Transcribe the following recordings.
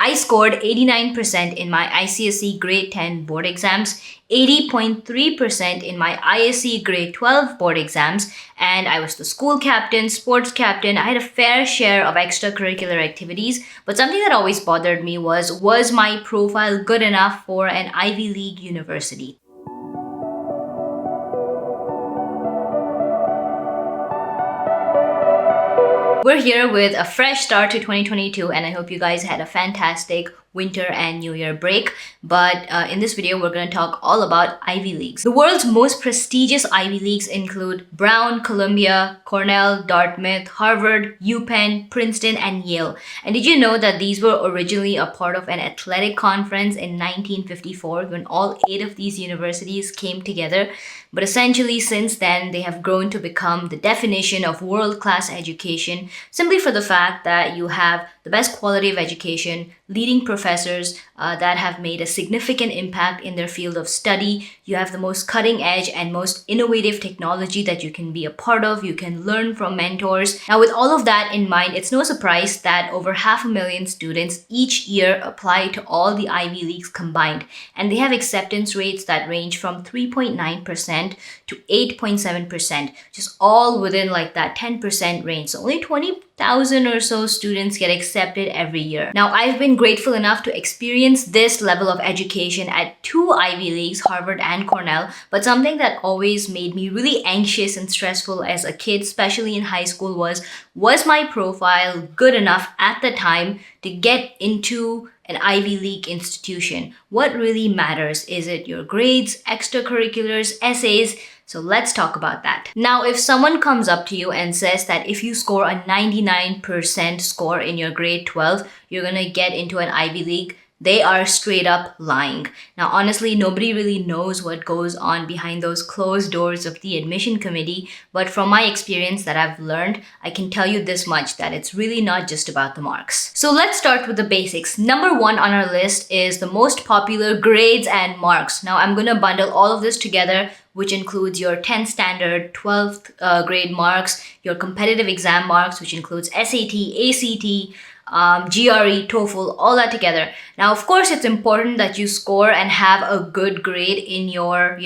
I scored 89% in my ICSE grade 10 board exams, 80.3% in my ISE grade 12 board exams, and I was the school captain, sports captain. I had a fair share of extracurricular activities, but something that always bothered me was my profile good enough for an Ivy League university? We're here with a fresh start to 2022, and I hope you guys had a fantastic winter and New Year break. But in this video, we're going to talk all about Ivy Leagues. The world's most prestigious Ivy Leagues include Brown, Columbia, Cornell, Dartmouth, Harvard, UPenn, Princeton, and Yale. And did you know that these were originally a part of an athletic conference in 1954 when all 8 of these universities came together? But essentially, since then, they have grown to become the definition of world-class education, simply for the fact that you have the best quality of education, leading professors that have made a significant impact in their field of study. You have the most cutting edge and most innovative technology that you can be a part of. You can learn from mentors. Now, with all of that in mind, it's no surprise that over 500,000 students each year apply to all the Ivy Leagues combined. And they have acceptance rates that range from 3.9% to 8.7%, which is all within like that 10% range. So only 20,000 or so students get accepted every year. Now, I've been grateful enough to experience this level of education at 2 Ivy Leagues, Harvard and Cornell, but something that always made me really anxious and stressful as a kid, especially in high school, was my profile good enough at the time to get into an Ivy League institution? What really matters? Is it your grades, extracurriculars, essays? So let's talk about that. Now, if someone comes up to you and says that if you score a 99% score in your grade 12, you're gonna get into an Ivy League, they are straight up lying. Now, honestly, nobody really knows what goes on behind those closed doors of the admission committee, but from my experience that I've learned, I can tell you this much, that it's really not just about the marks. So let's start with the basics. Number 1 on our list is the most popular grades and marks. Now, I'm gonna bundle all of this together, which includes your 10th standard, 12th grade marks, your competitive exam marks, which includes SAT, ACT, GRE, TOEFL, all that together. Now, of course, it's important that you score and have a good grade in your,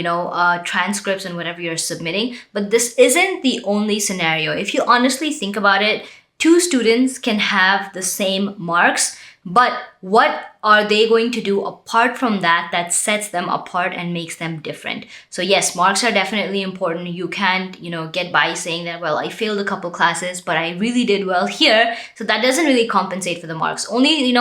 transcripts and whatever you're submitting. But this isn't the only scenario. If you honestly think about it, 2 students can have the same marks, but what are they going to do apart from that sets them apart and makes them different? So yes, marks are definitely important. You can't, get by saying that, well, I failed a couple classes, but I really did well here. So that doesn't really compensate for the marks. Only,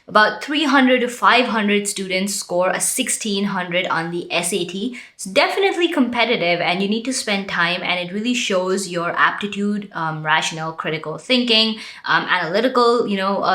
about 300 to 500 students score a 1600 on the SAT. It's definitely competitive, and you need to spend time, and it really shows your aptitude, rational, critical thinking, analytical,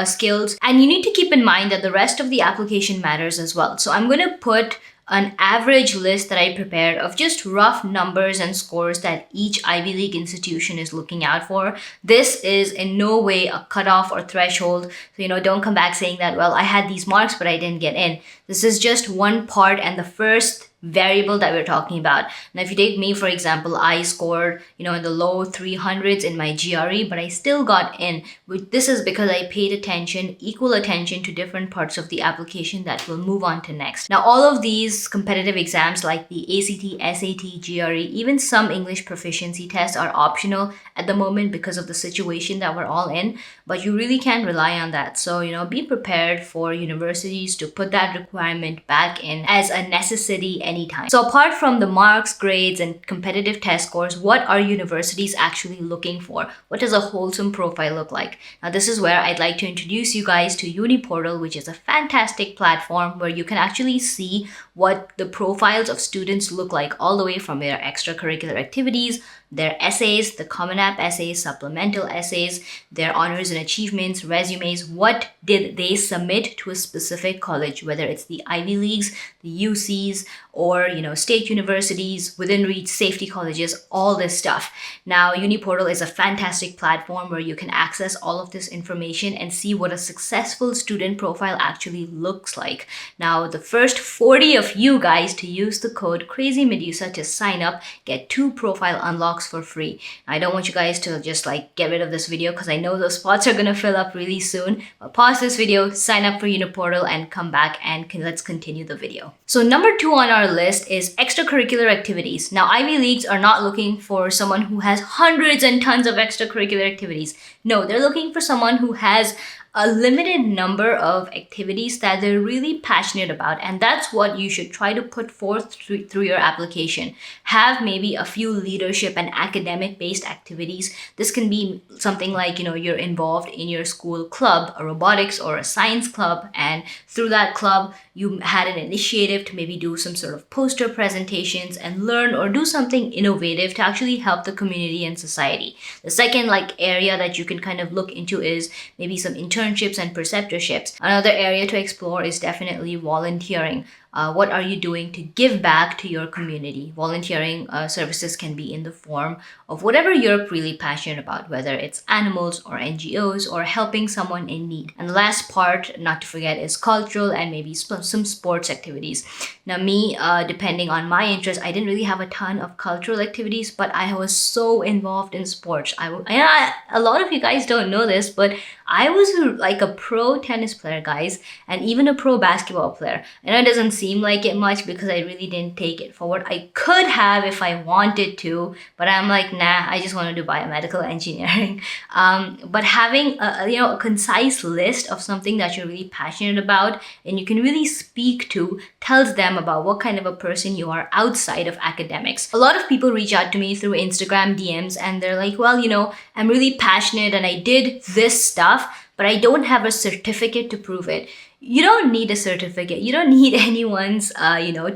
skills. And you need to keep in mind that the rest of the application matters as well. So I'm going to put an average list that I prepared of just rough numbers and scores that each Ivy League institution is looking out for. This is in no way a cutoff or threshold. So, don't come back saying that, well, I had these marks, but I didn't get in. This is just one part and the first variable that we're talking about. Now, if you take me, for example, I scored, in the low 300s in my GRE, but I still got in. This is because I paid equal attention to different parts of the application that we'll move on to next. Now, all of these competitive exams like the ACT, SAT, GRE, even some English proficiency tests are optional at the moment because of the situation that we're all in, but you really can't rely on that. So, be prepared for universities to put that requirement back in as a necessity anytime. So apart from the marks, grades, and competitive test scores, what are universities actually looking for? What does a wholesome profile look like? Now, this is where I'd like to introduce you guys to UniPortal, which is a fantastic platform where you can actually see what the profiles of students look like, all the way from their extracurricular activities, their essays, the Common App essays, supplemental essays, their honors and achievements, resumes. What did they submit to a specific college, whether it's the Ivy Leagues, the UCs, or state universities, within reach, safety colleges, all this stuff. Now, UniPortal is a fantastic platform where you can access all of this information and see what a successful student profile actually looks like. Now, the first 40 of you guys to use the code Crazy Medusa to sign up get 2 profile unlocks box for free. I don't want you guys to just like get rid of this video because I know those spots are gonna fill up really soon. But pause this video, sign up for UniPortal, and come back and let's continue the video. So number 2 on our list is extracurricular activities. Now, Ivy Leagues are not looking for someone who has hundreds and tons of extracurricular activities. No, they're looking for someone who has a limited number of activities that they're really passionate about, and that's what you should try to put forth through your application. Have maybe a few leadership and academic based activities. This can be something like, you're involved in your school club, a robotics or a science club, and through that club you had an initiative to maybe do some sort of poster presentations and learn or do something innovative to actually help the community and society. The second area that you can kind of look into is maybe some internships and preceptorships. Another area to explore is definitely volunteering. What are you doing to give back to your community? Volunteering services can be in the form of whatever you're really passionate about, whether it's animals or NGOs or helping someone in need. And the last part, not to forget, is cultural and maybe some sports activities. Now, me, depending on my interest, I didn't really have a ton of cultural activities, but I was so involved in sports. A lot of you guys don't know this, but I was like a pro tennis player, guys, and even a pro basketball player. I know it doesn't seem like it much because I really didn't take it forward. I could have if I wanted to, but I'm like, nah, I just want to do biomedical engineering. But having a concise list of something that you're really passionate about and you can really speak to tells them about what kind of a person you are outside of academics. A lot of people reach out to me through Instagram DMs and they're like, well, I'm really passionate and I did this stuff, but I don't have a certificate to prove it. You don't need a certificate. You don't need anyone's,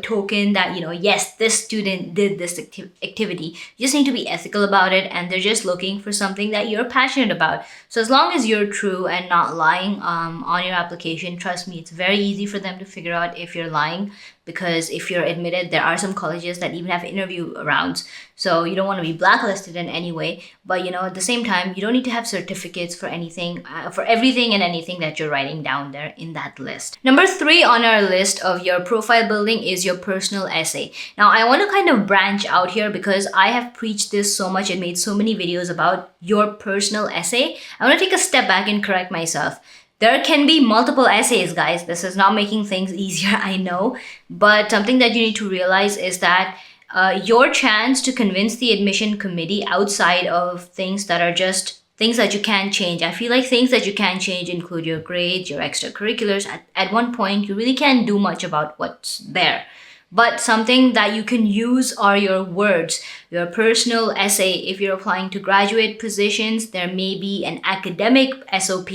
token that, yes, this student did this activity. You just need to be ethical about it, and they're just looking for something that you're passionate about. So as long as you're true and not lying on your application, trust me, it's very easy for them to figure out if you're lying, because if you're admitted, there are some colleges that even have interview rounds. So you don't want to be blacklisted in any way, but at the same time, you don't need to have certificates for anything, for everything and anything that you're writing down there in that list. Number 3 on our list of your profile building is your personal essay. Now, I want to kind of branch out here because I have preached this so much and made so many videos about your personal essay. I want to take a step back and correct myself. There can be multiple essays, guys. This is not making things easier, I know. But something that you need to realize is that your chance to convince the admission committee outside of things that are just things that you can change. I feel like things that you can change include your grades, your extracurriculars. At one point, you really can't do much about what's there. But something that you can use are your words, your personal essay. If you're applying to graduate positions, there may be an academic SOP.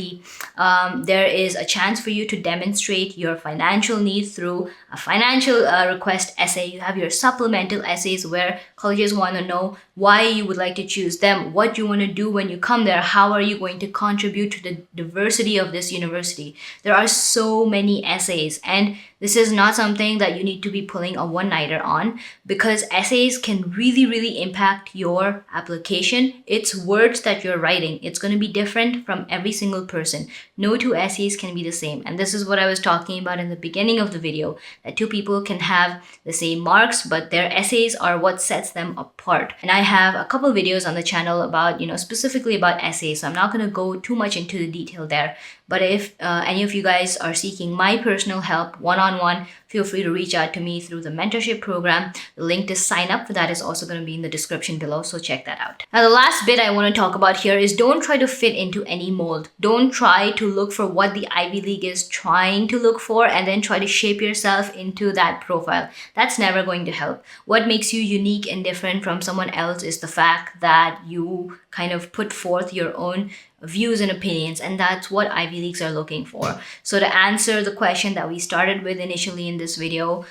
There is a chance for you to demonstrate your financial needs through a financial request essay. You have your supplemental essays where colleges want to know why you would like to choose them, what you want to do when you come there, how are you going to contribute to the diversity of this university. There are so many essays, and this is not something that you need to be pulling a one-nighter on, because essays can really impact your application. It's words that you're writing. It's going to be different from every single person. No two essays can be the same. And this is what I was talking about in the beginning of the video, that two people can have the same marks, but their essays are what sets them apart. And I have a couple videos on the channel about, specifically about essays. So I'm not going to go too much into the detail there. But if any of you guys are seeking my personal help one-on-one, feel free to reach out to me through the mentorship program. The link to sign up for that is also going to be in the description below, so check that out. Now, the last bit I want to talk about here is don't try to fit into any mold. Don't try to look for what the Ivy League is trying to look for and then try to shape yourself into that profile. That's never going to help. What makes you unique and different from someone else is the fact that you kind of put forth your own views and opinions, and that's what Ivy Leagues are looking for. So to answer the question that we started with initially in this video,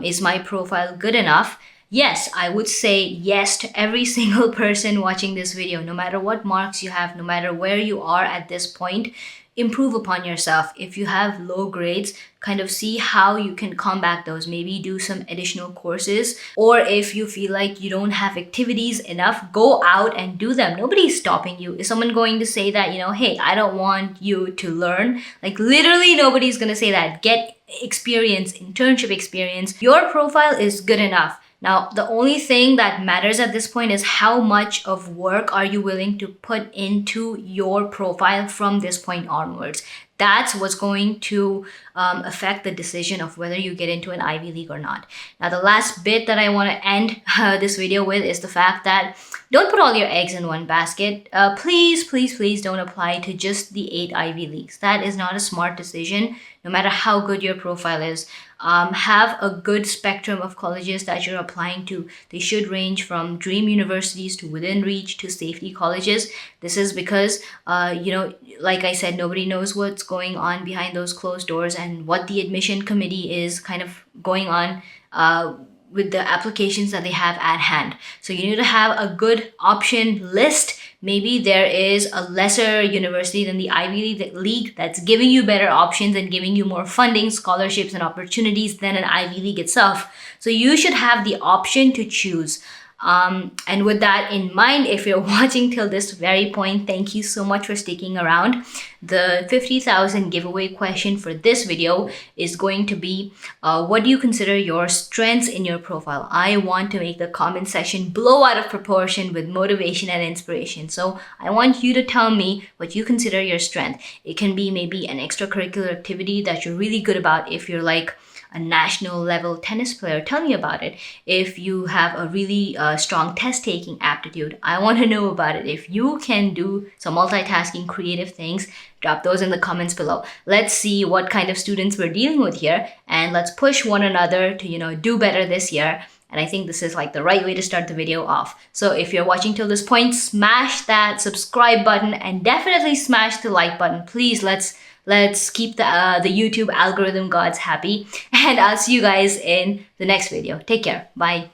is my profile good enough? Yes, I would say yes to every single person watching this video. No matter what marks you have, no matter where you are at this point, improve upon yourself. If you have low grades, kind of see how you can combat those. Maybe do some additional courses, or if you feel like you don't have activities enough, go out and do them. Nobody's stopping you. Is someone going to say that, hey, I don't want you to learn? Like, literally nobody's going to say that. Get experience, internship experience. Your profile is good enough. Now, the only thing that matters at this point is how much of work are you willing to put into your profile from this point onwards. That's what's going to affect the decision of whether you get into an Ivy League or not. Now, the last bit that I want to end this video with is the fact that don't put all your eggs in one basket. Please, please, please don't apply to just the 8 Ivy Leagues. That is not a smart decision, no matter how good your profile is. Have a good spectrum of colleges that you're applying to. They should range from dream universities to within reach to safety colleges. This is because, like I said, nobody knows what's going on behind those closed doors and what the admission committee is kind of going on with the applications that they have at hand. So you need to have a good option list. Maybe there is a lesser university than the Ivy League that's giving you better options and giving you more funding, scholarships, and opportunities than an Ivy League itself. So you should have the option to choose. And with that in mind, if you're watching till this very point, thank you so much for sticking around. The 50,000 giveaway question for this video is going to be, what do you consider your strengths in your profile? I want to make the comment section blow out of proportion with motivation and inspiration. So I want you to tell me what you consider your strength. It can be maybe an extracurricular activity that you're really good about. If you're like a national level tennis player, tell me about it. If you have a really strong test taking aptitude, I want to know about it. If you can do some multitasking creative things, drop those in the comments below. Let's see what kind of students we're dealing with here, and let's push one another to do better this year. And I think this is like the right way to start the video off. So if you're watching till this point, smash that subscribe button and definitely smash the like button. Please, let's keep the YouTube algorithm gods happy. And I'll see you guys in the next video. Take care. Bye.